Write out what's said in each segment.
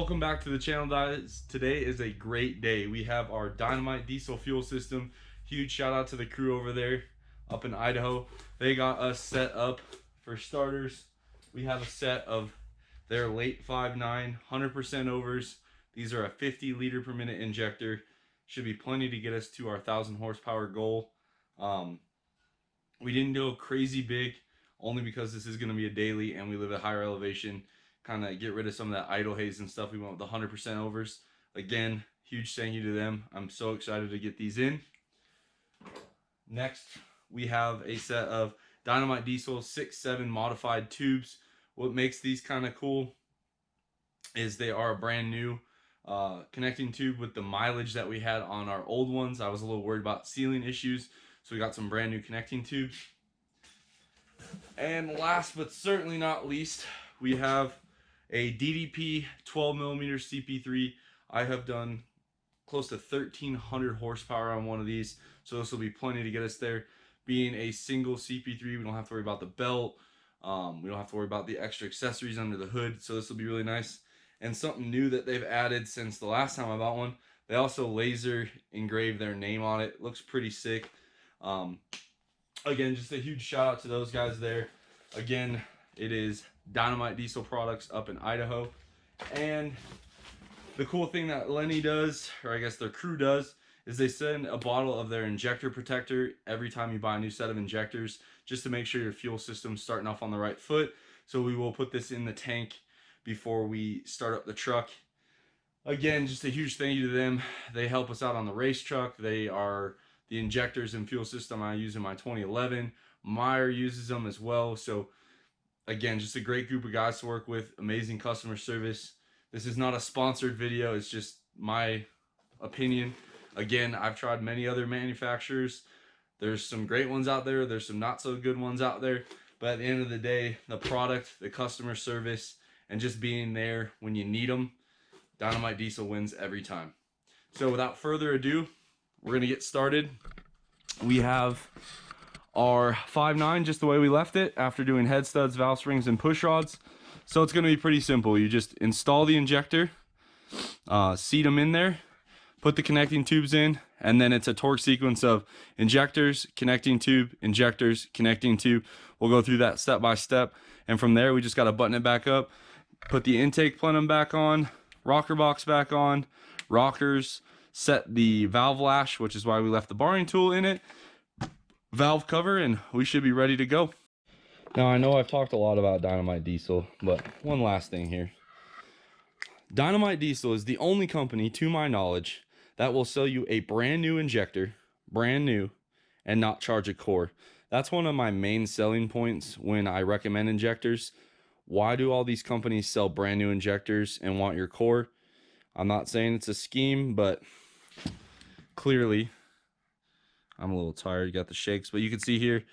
Welcome back to the channel, guys. Today is a great day. We have our Dynamite diesel fuel system. Huge shout out to the crew over there up in Idaho. They got us set up. For starters, we have a set of their late 5.9 100% overs. These are a 50 liter per minute injector. Should be plenty to get us to our 1,000 horsepower goal. We didn't go crazy big only because this is going to be a daily and we live at higher elevation. Kind of get rid of some of that idle haze and stuff. We went with the 100% overs. Again, huge thank you to them. I'm so excited to get these in. Next, we have a set of Dynamite Diesel 6.7 modified tubes. What makes these kind of cool is they are a brand new connecting tube with the mileage that we had on our old ones. I was a little worried about sealing issues, so we got some brand new connecting tubes. And last but certainly not least, we have a DDP 12mm CP3. I have done close to 1,300 horsepower on one of these, so this will be plenty to get us there. Being a single CP3, we don't have to worry about the belt. We don't have to worry about the extra accessories under the hood, so this will be really nice. And something new that they've added since the last time I bought one, they also laser engrave their name on it. Looks pretty sick. Again, just a huge shout out to those guys there. Again, it is Dynamite Diesel Products up in Idaho. And the cool thing that Lenny does, or I guess their crew does, is they send a bottle of their Injector Protector every time you buy a new set of injectors, just to make sure your fuel system's starting off on the right foot. So we will put this in the tank before we start up the truck. Again, just a huge thank you to them. They help us out on the race truck. They are the injectors and fuel system I use in my 2011. Meyer uses them as well. So again, just a great group of guys to work with. Amazing customer service. This is not a sponsored video. It's just my opinion. Again, I've tried many other manufacturers. There's some great ones out there. There's some not so good ones out there. But at the end of the day, the product, the customer service, and just being there when you need them, Dynamite Diesel wins every time. So without further ado, we're going to get started. We have our 5.9 just the way we left it after doing head studs, valve springs, and push rods. So it's going to be pretty simple. You just install the injector, seat them in there, put the connecting tubes in, and then it's a torque sequence of injectors, connecting tube, injectors, connecting tube. We'll go through that step by step, and from there we just got to button it back up, put the intake plenum back on, rocker box back on, rockers, set the valve lash, which is why we left the barring tool in it, valve cover, and we should be ready to go. Now, I know I've talked a lot about Dynamite Diesel, but one last thing here. Dynamite Diesel is the only company, to my knowledge, that will sell you a brand new injector, brand new, and not charge a core. That's one of my main selling points when I recommend injectors. Why do all these companies sell brand new injectors and want your core? I'm not saying it's a scheme, but clearly, I'm a little tired, got the shakes, but you can see here,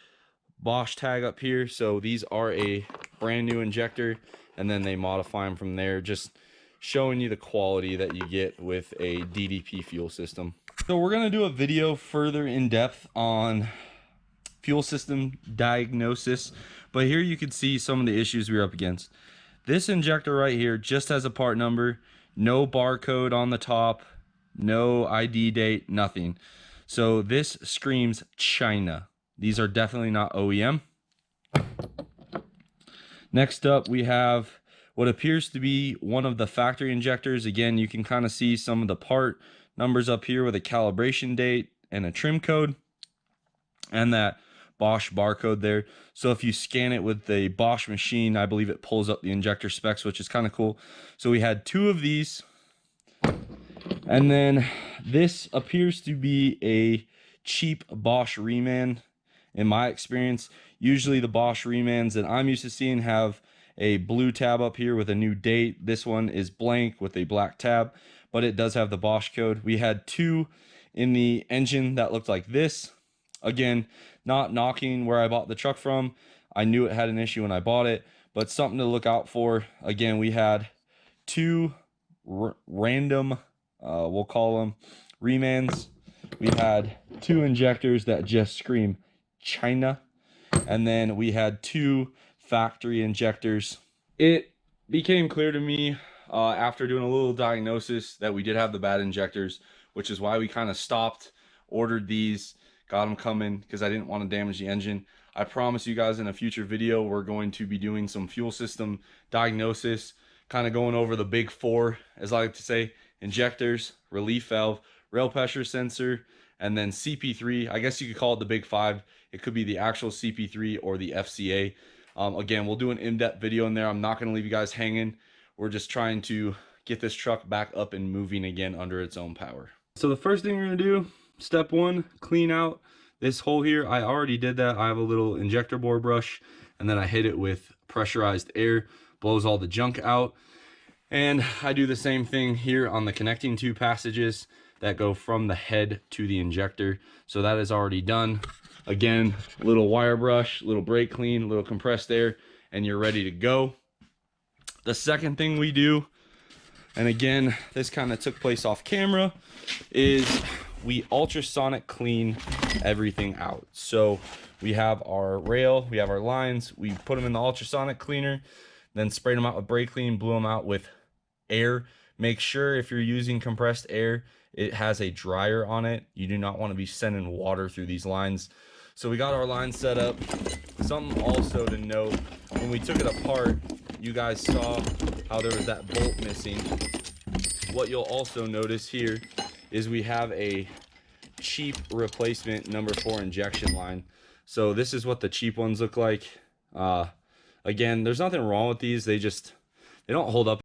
Bosch tag up here. So these are a brand new injector, and then they modify them from there, just showing you the quality that you get with a DDP fuel system. So we're going to do a video further in depth on fuel system diagnosis, but here you can see some of the issues we're up against. This injector right here just has a part number, no barcode on the top, no ID date, nothing. So this screams China. These are definitely not OEM. Next up, we have what appears to be one of the factory injectors. Again, you can kind of see some of the part numbers up here with a calibration date and a trim code, and that Bosch barcode there. So if you scan it with the Bosch machine, I believe it pulls up the injector specs, which is kind of cool. So we had two of these. And then this appears to be a cheap Bosch reman. In my experience, usually the Bosch remans that I'm used to seeing have a blue tab up here with a new date. This one is blank with a black tab, but it does have the Bosch code. We had two in the engine that looked like this. Again, not knocking where I bought the truck from. I knew it had an issue when I bought it, but something to look out for. Again, we had two random, we'll call them remans. We had two injectors that just scream China, and then we had two factory injectors. It became clear to me after doing a little diagnosis that we did have the bad injectors, which is why we kind of stopped, ordered these, got them coming because I didn't want to damage the engine. I promise you guys in a future video we're going to be doing some fuel system diagnosis, kind of going over the big four, as I like to say: injectors, relief valve, rail pressure sensor, and then CP3. I guess you could call it the big five. It could be the actual CP3 or the FCA. Again, we'll do an in-depth video in there. I'm not going to leave you guys hanging. We're just trying to get this truck back up and moving again under its own power. So the first thing we're going to do, step one, clean out this hole here. I already did that. I have a little injector bore brush, and then I hit it with pressurized air, blows all the junk out. And I do the same thing here on the connecting tube passages that go from the head to the injector. So that is already done. Again, little wire brush, little brake clean, little compressed air, and you're ready to go. The second thing we do, and again, this kind of took place off camera, is we ultrasonic clean everything out. So we have our rail, we have our lines, we put them in the ultrasonic cleaner, then sprayed them out with brake clean, blew them out with air. Make sure if you're using compressed air, it has a dryer on it. You do not want to be sending water through these lines. So we got our line set up. Something also to note, when we took it apart, you guys saw how there was that bolt missing. What you'll also notice here is we have a cheap replacement number 4 injection line. So this is what the cheap ones look like. Again, there's nothing wrong with these. They don't hold up.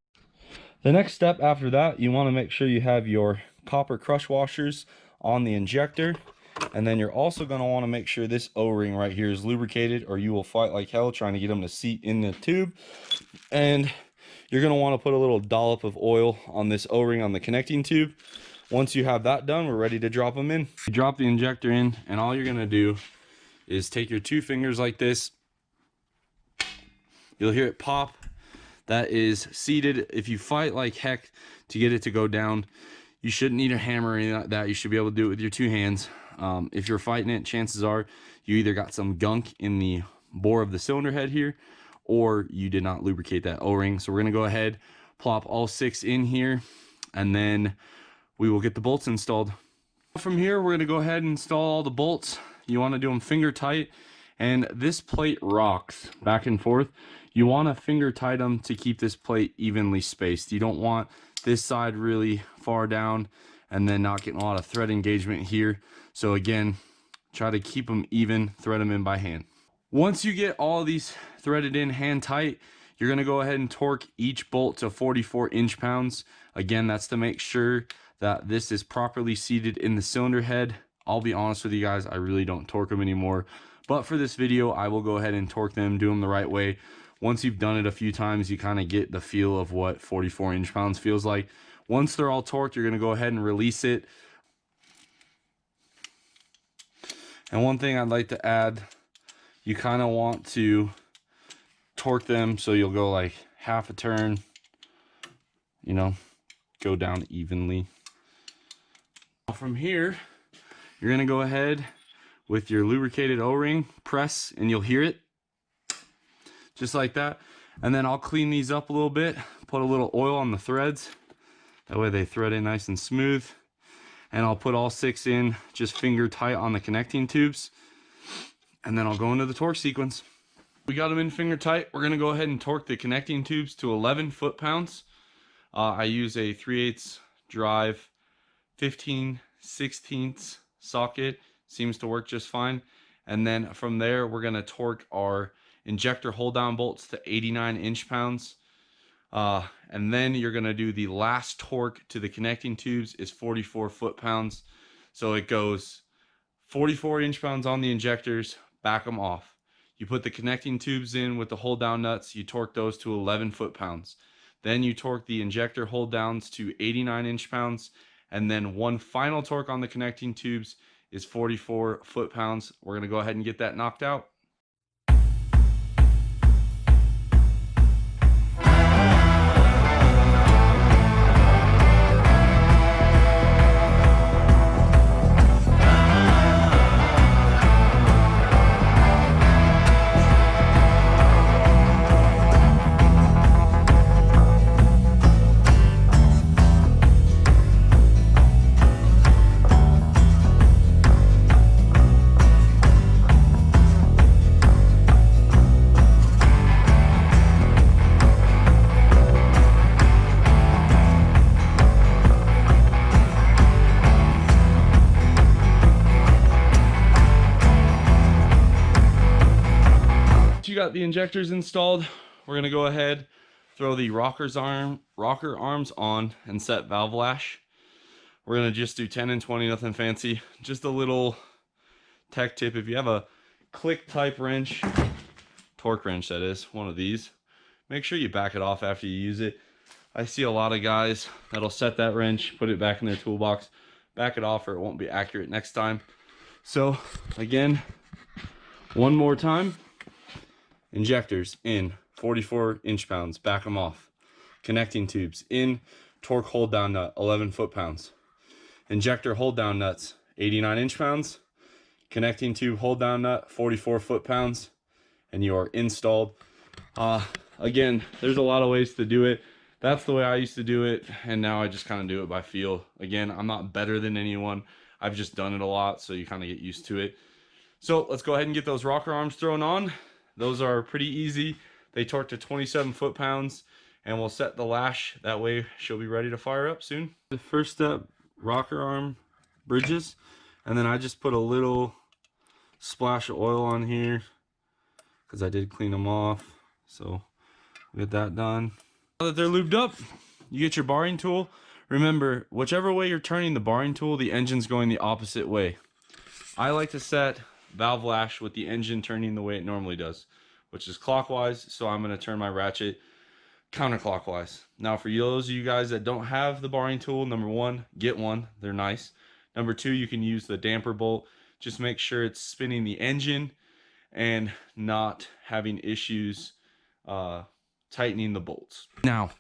The next step after that, you want to make sure you have your copper crush washers on the injector. And then you're also going to want to make sure this O-ring right here is lubricated, or you will fight like hell trying to get them to seat in the tube. And you're going to want to put a little dollop of oil on this O-ring on the connecting tube. Once you have that done, we're ready to drop them in. You drop the injector in, and all you're going to do is take your 2 fingers like this. You'll hear it pop. That is seated. If you fight like heck to get it to go down, you shouldn't need a hammer or anything like that. You should be able to do it with your 2 hands. If you're fighting it, chances are you either got some gunk in the bore of the cylinder head here, or you did not lubricate that O-ring. So we're going to go ahead, plop all 6 in here, and then we will get the bolts installed. From here, we're going to go ahead and install all the bolts. You want to do them finger tight, and this plate rocks back and forth. You want to finger tight them to keep this plate evenly spaced. You don't want this side really far down and then not getting a lot of thread engagement here. So again, try to keep them even, thread them in by hand. Once you get all these threaded in hand tight, you're going to go ahead and torque each bolt to 44 inch-pounds. Again, that's to make sure that this is properly seated in the cylinder head. I'll be honest with you guys, I really don't torque them anymore. But for this video, I will go ahead and torque them, do them the right way. Once you've done it a few times, you kind of get the feel of what 44 inch-pounds feels like. Once they're all torqued, you're going to go ahead and release it. And one thing I'd like to add, you kind of want to torque them so you'll go like half a turn, you know, go down evenly. From here, you're going to go ahead with your lubricated O-ring, press, and you'll hear it just like that. And then I'll clean these up a little bit, put a little oil on the threads, that way they thread in nice and smooth. And I'll put all 6 in just finger tight on the connecting tubes, and then I'll go into the torque sequence. We got them in finger tight. We're going to go ahead and torque the connecting tubes to 11 foot-pounds. I use a 3/8 drive 15/16 socket. Seems to work just fine. And then from there, we're going to torque our injector hold down bolts to 89 inch-pounds. And then you're going to do the last torque to the connecting tubes is 44 foot-pounds. So it goes 44 inch-pounds on the injectors, back them off. You put the connecting tubes in with the hold down nuts, you torque those to 11 foot-pounds. Then you torque the injector hold downs to 89 inch-pounds, and then one final torque on the connecting tubes is 44 foot-pounds. We're going to go ahead and get that knocked out. got the injectors installed, we're gonna go ahead, throw the rocker arms on and set valve lash. We're gonna just do 10 and 20, nothing fancy. Just a little tech tip: if you have a click type wrench, torque wrench that is, one of these, make sure you back it off after you use it. I see a lot of guys that'll set that wrench, put it back in their toolbox, back it off, or it won't be accurate next time. So again, one more time. Injectors in 44 inch-pounds, back them off. Connecting tubes in, torque hold down nut 11 foot-pounds. Injector hold down nuts 89 inch-pounds. Connecting tube hold down nut 44 foot-pounds, and you are installed. Again, there's a lot of ways to do it. That's the way I used to do it, and now I just kind of do it by feel. Again, I'm not better than anyone. I've just done it a lot, so you kind of get used to it. So let's go ahead and get those rocker arms thrown on. Those are pretty easy. They torque to 27 foot-pounds, and we'll set the lash. That way she'll be ready to fire up soon. The first step, rocker arm bridges, and then I just put a little splash of oil on here because I did clean them off. So we'll get that done. Now that they're lubed up, you get your barring tool. Remember, whichever way you're turning the barring tool, the engine's going the opposite way. I like to set valve lash with the engine turning the way it normally does, which is clockwise. So I'm going to turn my ratchet counterclockwise. Now for those of you guys that don't have the barring tool, number one, get one. They're nice. Number two, you can use the damper bolt. Just make sure it's spinning the engine and not having issues tightening the bolts. Now,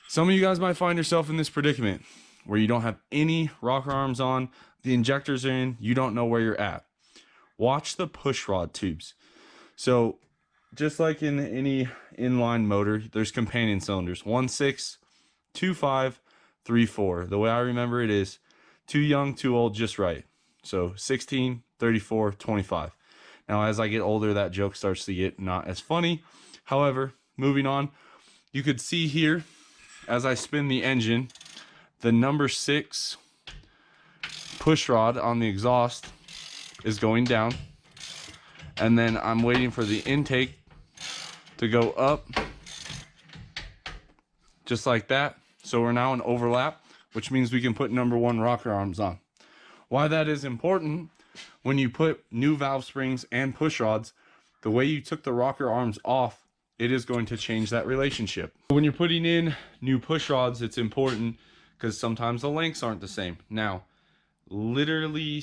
some of you guys might find yourself in this predicament where you don't have any rocker arms on, the injectors are in, you don't know where you're at. Watch the push rod tubes. So just like in any inline motor, there's companion cylinders: 1.6, 2.5, 3.4. The way I remember it is too young, too old, just right. So 16, 34, 25. Now as I get older, that joke starts to get not as funny. However, moving on, you could see here as I spin the engine, the number 6 push rod on the exhaust is going down, and then I'm waiting for the intake to go up just like that. So we're now in overlap, which means we can put number 1 rocker arms on. Why that is important: when you put new valve springs and push rods, the way you took the rocker arms off, it is going to change that relationship. When you're putting in new push rods, it's important because sometimes the lengths aren't the same. Now, literally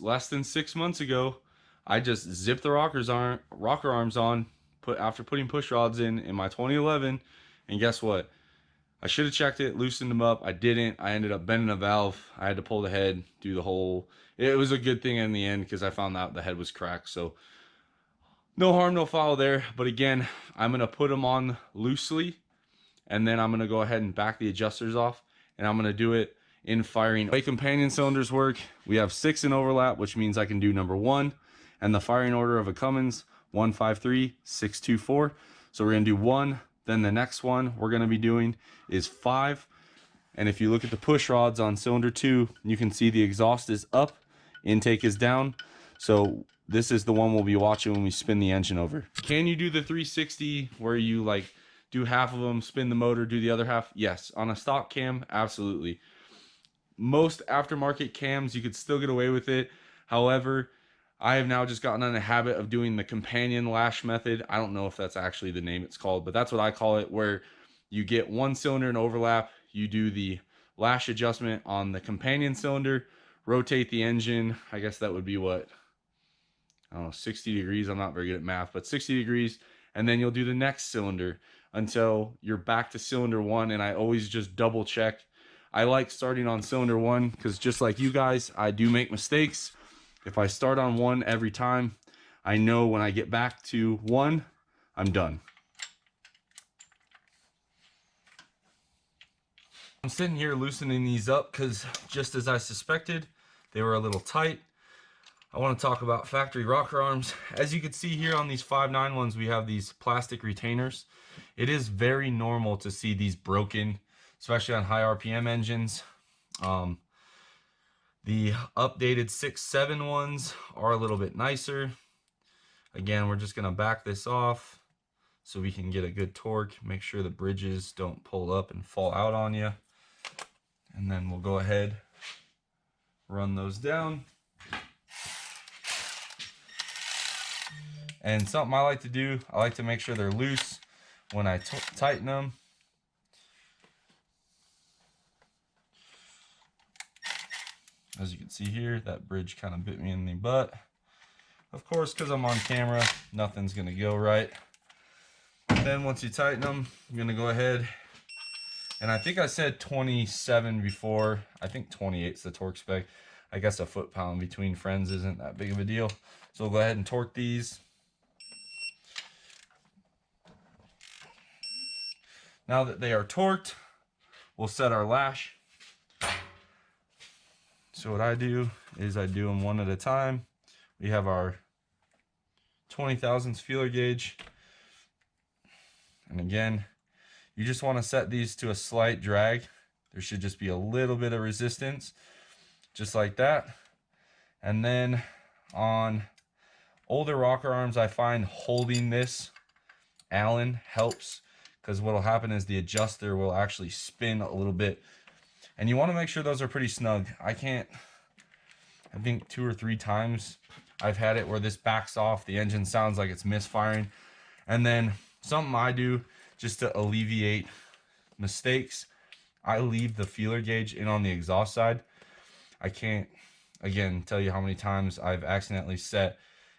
less than 6 months ago, I just zipped the rocker arms on after putting push rods in my 2011, and guess what? I should have checked it, loosened them up. I didn't. I ended up bending a valve. I had to pull the head, do the whole... It was a good thing in the end because I found out the head was cracked. So no harm, no foul there. But again, I'm going to put them on loosely, and then I'm going to go ahead and back the adjusters off, and I'm going to do it in firing. The way companion cylinders work, we have 6 in overlap, which means I can do number 1, and the firing order of a Cummins, 1, 5, 3, 6, 2, 4. So we're going to do 1, then the next one we're going to be doing is 5. And if you look at the push rods on cylinder 2, you can see the exhaust is up, intake is down. So this is the one we'll be watching when we spin the engine over. Can you do the 360 where you like do half of them, spin the motor, do the other half? Yes. On a stock cam, absolutely. Most aftermarket cams, you could still get away with it. However, I have now just gotten in a habit of doing the companion lash method. I don't know if that's actually the name it's called, but that's what I call it, where you get one cylinder in overlap, you do the lash adjustment on the companion cylinder, rotate the engine. I guess that would be what, I don't know, 60 degrees. I'm not very good at math, but 60 degrees. And then you'll do the next cylinder until you're back to cylinder 1. And I always just double check. I like starting on cylinder 1 because just like you guys, I do make mistakes. If I start on 1 every time, I know when I get back to 1, I'm done. I'm sitting here loosening these up because just as I suspected, they were a little tight. I want to talk about factory rocker arms. As you can see here on these 5.9 ones, we have these plastic retainers. It is very normal to see these broken, especially on high RPM engines. The updated 6.7 ones are a little bit nicer. Again, we're just gonna back this off so we can get a good torque. Make sure the bridges don't pull up and fall out on you. And then we'll go ahead, run those down. And something I like to do, I like to make sure they're loose when I tighten them. As you can see here, that bridge kind of bit me in the butt. Of course, because I'm on camera, nothing's gonna go right. Then once you tighten them, I'm gonna go ahead, and I think I said 27 before. I think 28 is the torque spec. I guess a foot-pound between friends isn't that big of a deal. So we'll go ahead and torque these. Now that they are torqued, we'll set our lash. So what I do is I do them one at a time. We have our 20 thousandths feeler gauge. And again, you just want to set these to a slight drag. There should just be a little bit of resistance, just like that. And then on older rocker arms, I find holding this Allen helps, because what will happen is the adjuster will actually spin a little bit, and you want to make sure those are pretty snug. I think 2 or 3 times I've had it where this backs off, the engine sounds like it's misfiring. And then something I do just to alleviate mistakes, I leave the feeler gauge in on the exhaust side. I can't, again, tell you how many times I've accidentally set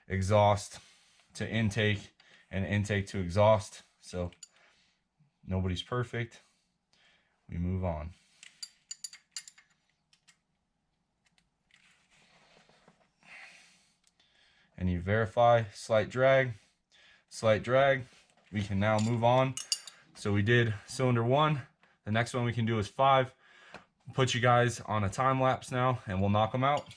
exhaust to intake and intake to exhaust. So nobody's perfect. We move on. And you verify, slight drag, we can now move on. So we did cylinder 1, the next one we can do is 5. We'll put you guys on a time lapse now and we'll knock them out.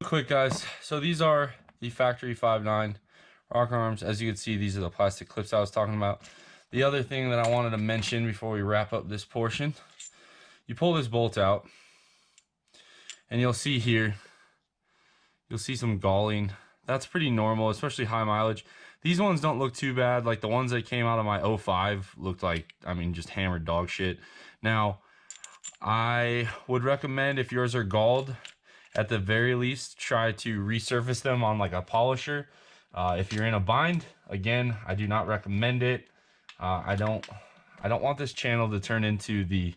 Quick guys, so these are the factory 5.9 rocker arms. As you can see, these are the plastic clips I was talking about. The other thing that I wanted to mention before we wrap up this portion, you pull this bolt out and you'll see here, you'll see some galling. That's pretty normal, especially high mileage. These ones don't look too bad. Like the ones that came out of my 05 looked like, I mean, just hammered dog shit. Now, I would recommend, if yours are galled, at the very least, try to resurface them on like a polisher. If you're in a bind, again, I do not recommend it. I don't want this channel to turn into the,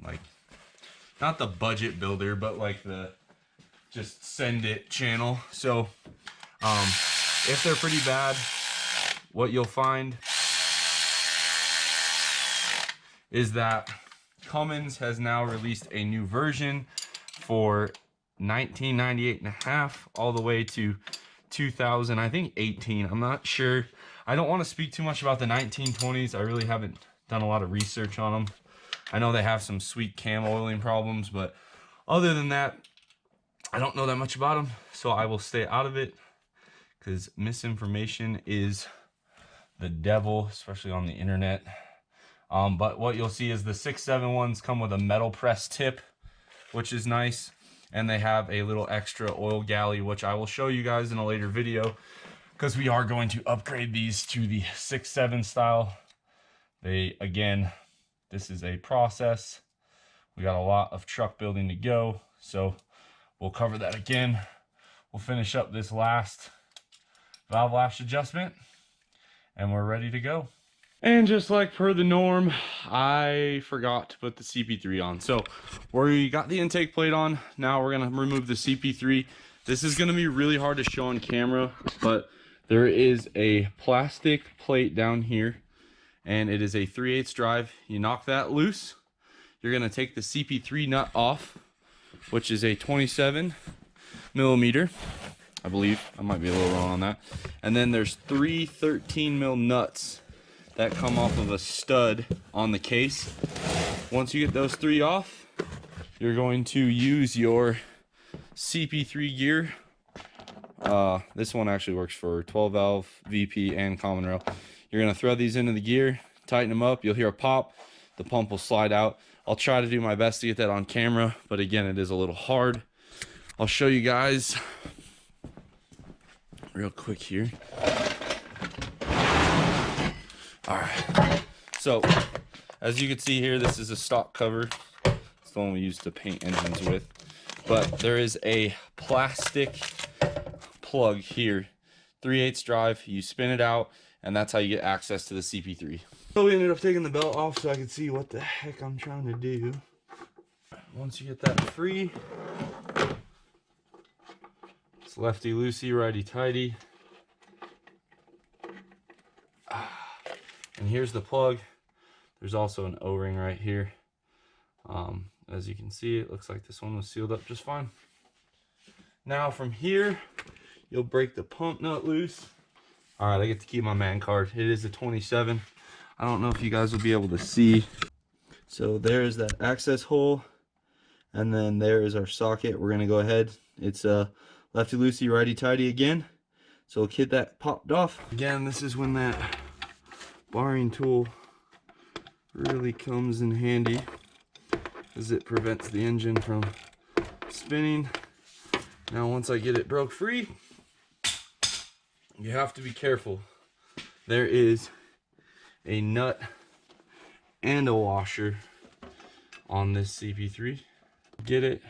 like, not the budget builder, but like the just send it channel. So if they're pretty bad, what you'll find is that Cummins has now released a new version for $1998.5 all the way to 2000, I think 18. I'm not sure. I don't want to speak too much about the 1920s. I really haven't done a lot of research on them. I know they have some sweet cam oiling problems, but other than that, I don't know that much about them, so I will stay out of it because misinformation is the devil, especially on the internet. But what you'll see is the 6.7 ones come with a metal press tip, which is nice, and they have a little extra oil galley, which I will show you guys in a later video because we are going to upgrade these to the 6.7 style. Again, this is a process. We got a lot of truck building to go, so we'll cover that again. We'll finish up this last valve lash adjustment and we're ready to go. And just like per the norm, I forgot to put the CP3 on. So we got the intake plate on. Now we're gonna remove the CP3. This is gonna be really hard to show on camera, but there is a plastic plate down here and it is a 3/8 drive. You knock that loose, you're gonna take the CP3 nut off, which is a 27 millimeter, I believe. I might be a little wrong on that. And then there's 3 13 mil nuts that come off of a stud on the case. Once you get those 3 off, you're going to use your CP3 gear. This one actually works for 12 valve, VP, and common rail. You're gonna throw these into the gear, tighten them up, you'll hear a pop, the pump will slide out. I'll try to do my best to get that on camera, but again, it is a little hard. I'll show you guys real quick here. All right, so as you can see here, this is a stock cover. It's the one we use to paint engines with, but there is a plastic plug here, 3/8 drive. You spin it out, and that's how you get access to the CP3. So we ended up taking the belt off so I could see what the heck I'm trying to do. Once you get that free, it's lefty loosey, righty tighty. And here's the plug. There's also an O-ring right here. As you can see, it looks like this one was sealed up just fine. Now from here, you'll break the pump nut loose. All right, I get to keep my man card. It is a 27. I don't know if you guys will be able to see. So there's that access hole, and then there is our socket. We're gonna go ahead. It's lefty loosey, righty tighty again. So we'll get that popped off. Again, this is when that barring tool really comes in handy, as it prevents the engine from spinning. Now once I get it broke free, you have to be careful. There is a nut and a washer on this CP3. Get it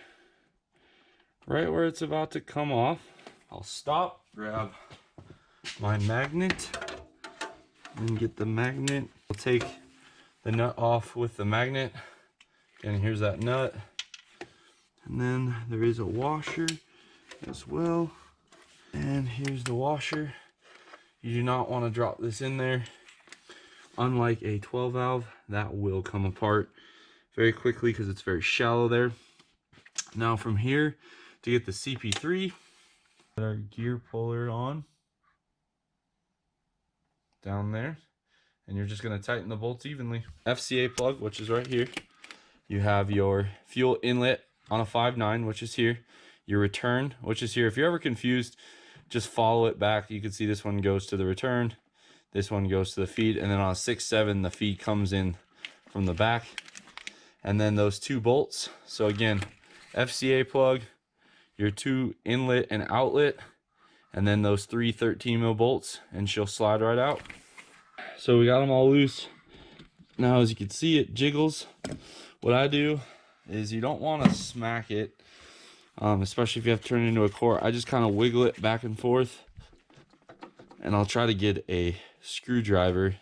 right where it's about to come off. I'll stop, grab my magnet, and get the magnet. I'll take the nut off with the magnet, and here's that nut. And then there is a washer as well, and here's the washer. You do not want to drop this in there. Unlike a 12 valve, that will come apart very quickly because it's very shallow there. Now from here, to get the CP3, put our gear puller on down there, and you're just going to tighten the bolts evenly. FCA plug, which is right here. You have your fuel inlet on a 5.9, which is here. Your return, which is here. If you're ever confused, just follow it back. You can see this one goes to the return, this one goes to the feed, and then on a 6.7 the feed comes in from the back. And then those 2 bolts. So again, FCA plug, your 2 inlet and outlet, and then those 3 13 mil bolts, and she'll slide right out. So we got them all loose. Now as you can see, it jiggles. What I do is, you don't want to smack it, especially if you have to turn it into a core. I just kind of wiggle it back and forth, and I'll try to get a screwdriver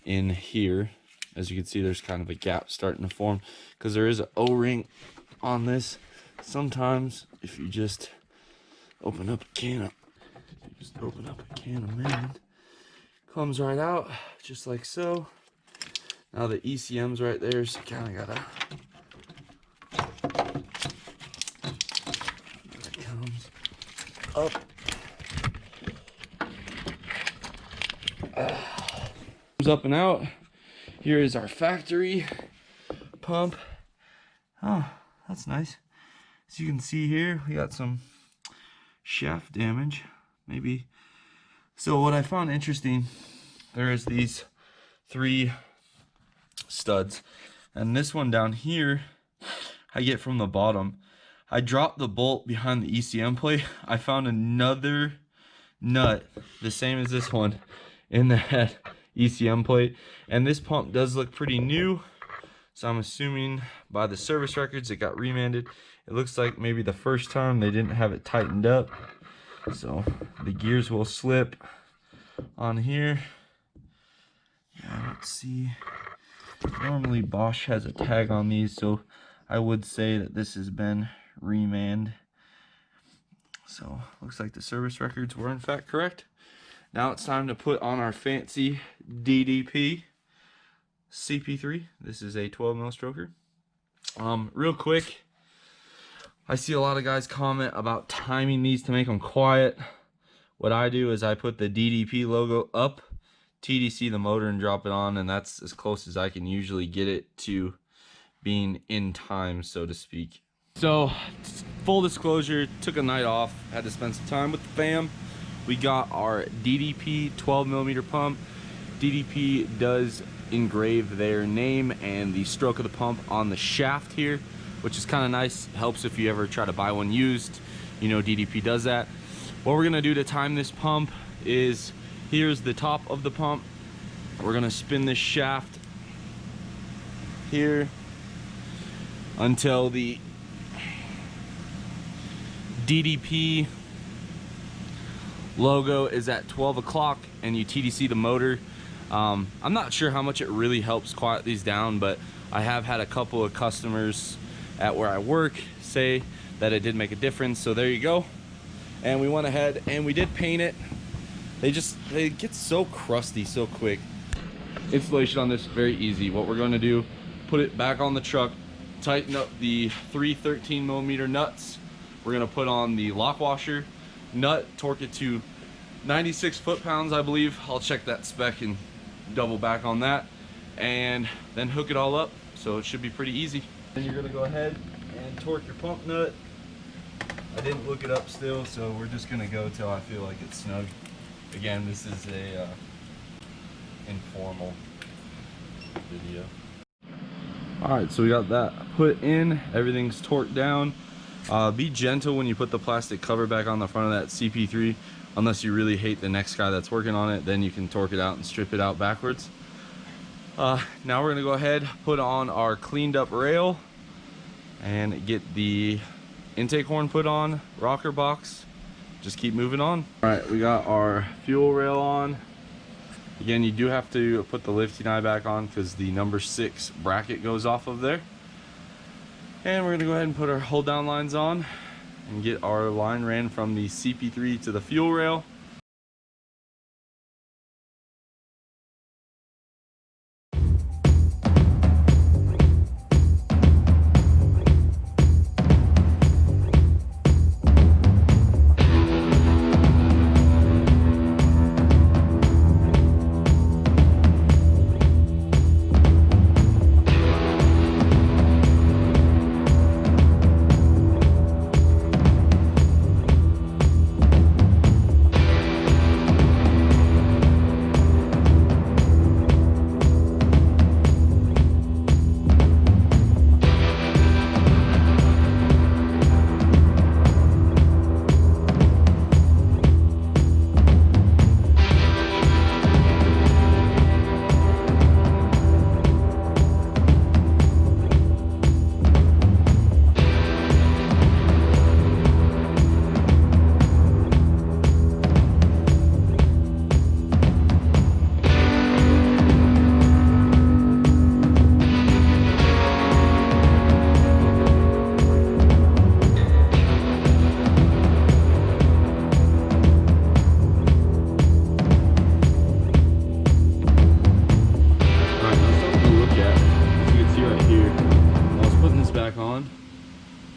in here. As you can see, there's kind of a gap starting to form because there is an O-ring on this. Sometimes if you just open up a can of Mint, comes right out just like so. Now the ECM's right there, so you kind of gotta, it comes up. Comes up and out. Here is our factory pump. Oh, that's nice. As you can see here, we got some shaft damage, maybe. So what I found interesting, there is these 3 studs, and this one down here I get from the bottom. I dropped the bolt behind the ECM plate. I found another nut the same as this one in that ECM plate, and this pump does look pretty new, so I'm assuming by the service records it got remanded. It looks like maybe the first time they didn't have it tightened up, so the gears will slip on here. Yeah, let's see. Normally Bosch has a tag on these, so I would say that this has been remanded. So looks like the service records were in fact correct. Now it's time to put on our fancy DDP CP3. This is a 12mm stroker. Real quick, I see a lot of guys comment about timing these to make them quiet. What I do is I put the DDP logo up, TDC the motor, and drop it on, and that's as close as I can usually get it to being in time, so to speak. So full disclosure, took a night off, had to spend some time with the fam. We got our DDP 12mm pump. DDP does engrave their name and the stroke of the pump on the shaft here, which is kind of nice. Helps if you ever try to buy one used, you know DDP does that. What we're gonna do to time this pump is, here's the top of the pump. We're gonna spin this shaft here until the DDP logo is at 12 o'clock and you TDC the motor. I'm not sure how much it really helps quiet these down, but I have had a couple of customers at where I work say that it did make a difference, so there you go. And we went ahead and we did paint it. They get so crusty so quick. Installation on this very easy. What we're going to do, put it back on the truck, tighten up the 3 13mm nuts. We're going to put on the lock washer nut, torque it to 96 foot-pounds, I believe. I'll check that spec and double back on that, and then hook it all up, so it should be pretty easy. Then you're going to go ahead and torque your pump nut. I didn't look it up still, so we're just going to go till I feel like it's snug. Again, this is a informal video. Alright, so we got that put in, everything's torqued down. Be gentle when you put the plastic cover back on the front of that CP3, unless you really hate the next guy that's working on it, then you can torque it out and strip it out backwards. Now we're gonna go ahead, put on our cleaned up rail and get the intake horn put on, rocker box, just keep moving on. Alright, we got our fuel rail on. Again, you do have to put the lifting eye back on because the number 6 bracket goes off of there. And we're gonna go ahead and put our hold down lines on and get our line ran from the CP3 to the fuel rail.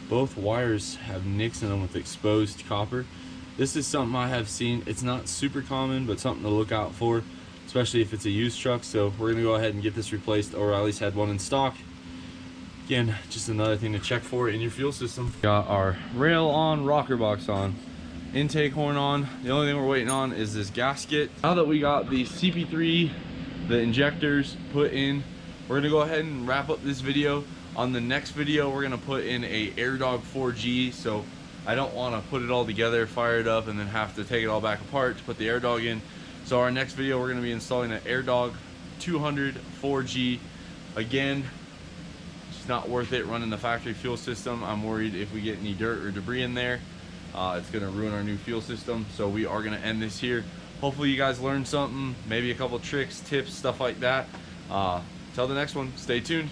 Both wires have nicks in them with exposed copper. This is something I have seen. It's not super common, but something to look out for, especially if it's a used truck. So we're gonna go ahead and get this replaced, or at least had one in stock. Again, just another thing to check for in your fuel system. Got our rail on, rocker box on, intake horn on. The only thing we're waiting on is this gasket. Now that we got the CP3, the injectors put in, we're gonna go ahead and wrap up this video. On the next video, we're gonna put in a AirDog 4G, so I don't wanna put it all together, fire it up, and then have to take it all back apart to put the AirDog in. So our next video, we're gonna be installing an AirDog 200 4G. Again, it's not worth it running the factory fuel system. I'm worried if we get any dirt or debris in there, it's gonna ruin our new fuel system. So we are gonna end this here. Hopefully you guys learned something, maybe a couple tricks, tips, stuff like that. Till the next one, stay tuned.